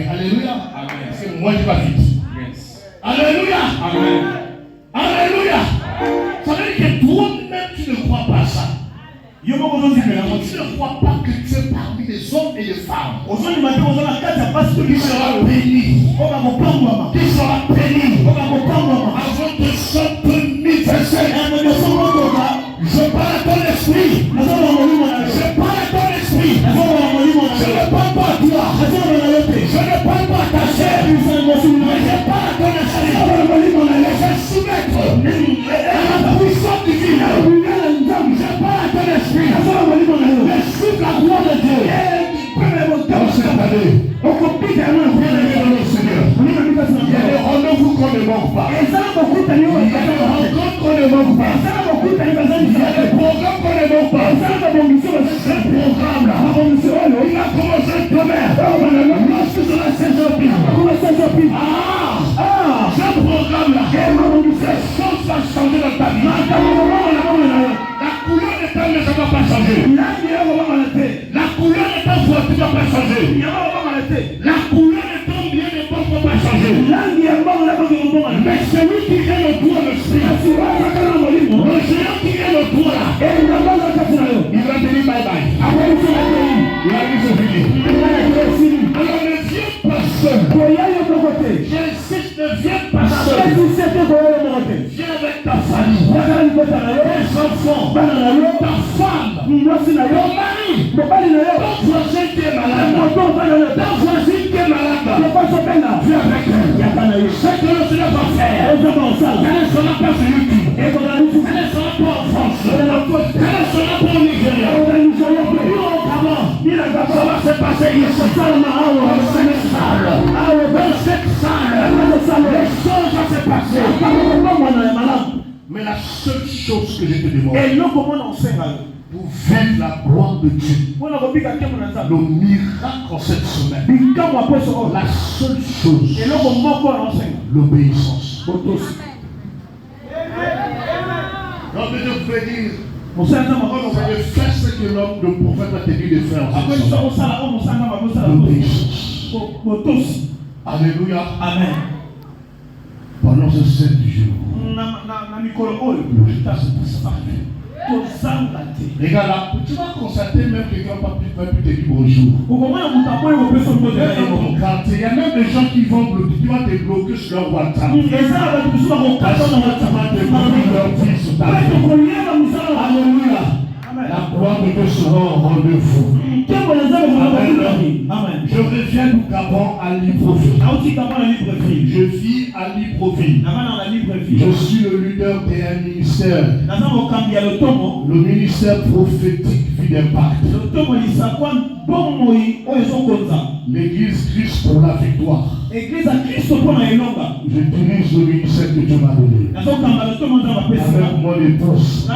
Alléluia. C'est moi qui va vite. Alléluia. Amen. Alléluia. Ça veut dire que toi-même tu ne crois pas ça. Tu ne crois pas que tu es parmi les hommes et les femmes qui sera béni. Qui sera béni. Avant que ça te manifeste. Je parle à ton esprit. Je parle à ton esprit. Je ne parle pas à toi. Je ne parle pas à ta chair. Mais je parle à ton esprit. Je soumettre à la puissance divine. Je parle à ton esprit. L'esprit de la gloire de Dieu. Dans cette année, on compte tellement le Seigneur. Il y a des rendez-vous qu'on ne manque pas. Il y a des rencontres qu'on ne manque pas. Il y a des programmes qu'on ne manque pas. Ce programme-là, il a commencé demain. Lorsque c'est la saison pire. Ce programme-là, ces choses vont changer dans ta vie. La couleur de ta maison ne va pas changer. La couleur de ta voiture ne va pas changer. La couleur de ton bien ne va pas changer. Mais celui qui est le doigt de Seigneur, le géant qui est le doigt là, il va te dire bye bye. Il a dit c'est fini. Alors ne viens pas seul. J'insiste, ne viens pas seul. Viens avec ta famille, tes enfants, ta femme, ton mari, ton voisin qui est malade, ta voisine qui est malade. Viens avec elle. C'est que le Seigneur va faire. Elle ne sera pas sur YouTube. Elle ne sera pas en France. Elle ne sera pas au Nigeria. Ça va se passer ici. Dans cette salle. Les choses vont se passer. Mais la seule chose que je te demande, pour vivre la gloire de Dieu, le miracle en cette semaine, la seule chose, l'obéissance. Donc je peux dire, faire ce que l'homme, le prophète a tenu de faire. L'obéissance. Alléluia. Amen. Pendant ce 7 jours, regarde là, tu vas constater même que quelqu'un va plus te dire bonjour. Il y a même des gens qui vont bloquer, tu vas te bloquer sur leur WhatsApp. Parce que tu vas te bloquer leur vie sur ta vie. Alléluia. La gloire de Dieu sera au rendez-vous. Amen. Je reviens du Gabon à Libreville. Je vis à Libreville. Je suis le leader d'un ministère. Le ministère prophétique Vie d'Impact. L'église Christ pour la victoire. J'utilise le ministère que Dieu m'a donné. Avec mon épouse.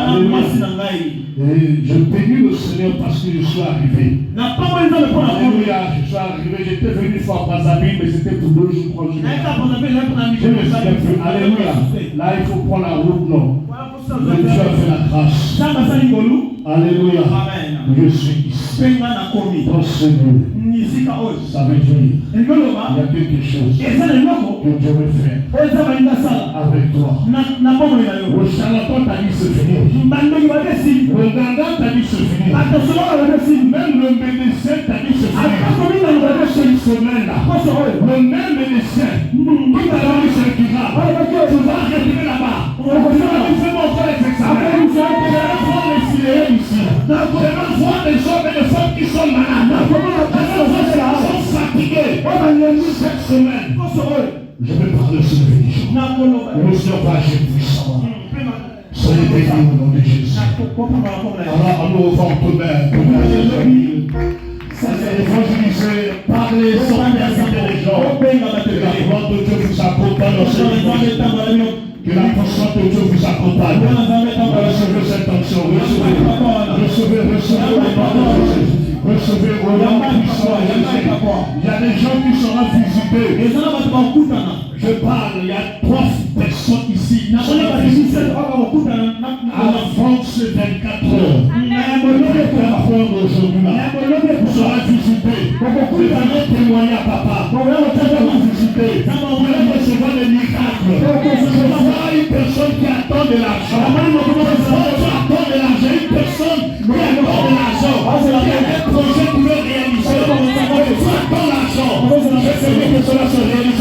Et je bénis le Seigneur parce que je suis arrivé. Alléluia, je suis arrivé. J'étais venu une fois à Brazzaville, mais c'était pour 2 jours, 3 jours. Je me suis dit, alléluia. Là, il faut prendre la route, non. Mais Dieu a fait la grâce. Alléluia. Je suis ici. Dans ce lieu. Ça veut dire, il y a quelque chose que Dieu veut faire avec toi. Le charlatan t'a dit c'est fini. Le ganga t'a dit c'est fini. Même le médecin t'a dit c'est fini. Cette semaine-là, le même médecin qui t'a donné ce certificat, tu vas retirer là-bas. Tu vas lui faire mon frère les examens. Je vais voir les filets ici. Je vais voir des hommes et des femmes qui sont malades. Fatigué. Cette semaine, je vais parler sur le bénédiction. Le Seigneur va agir puissamment. Soyez est béni au nom de Jésus. Alors, en ouvrant ton main, ça c'est évangéliser, parler, sortir, inviter les gens. Que la gloire de Dieu vous accompagne dans ce moment. Que la puissance de Dieu vous accompagne. Recevez cette onction, recevez au nom de Jésus. Recevez au nom puissant de Jésus. Il y a des gens qui seront visités. Je parle, il y a 3 personnes ici. Avant ces 24 heures, aujourd'hui, vous serez visités. Vous allez témoigner à papa. Vous allez visiter. Vous allez recevoir des miracles. Je vois une personne qui attend de l'argent. Tu attends de l'argent. Une personne qui attend de l'argent. Il y a des projets qui veulent réaliser. Tu attends l'argent. Je sais que cela se réalise.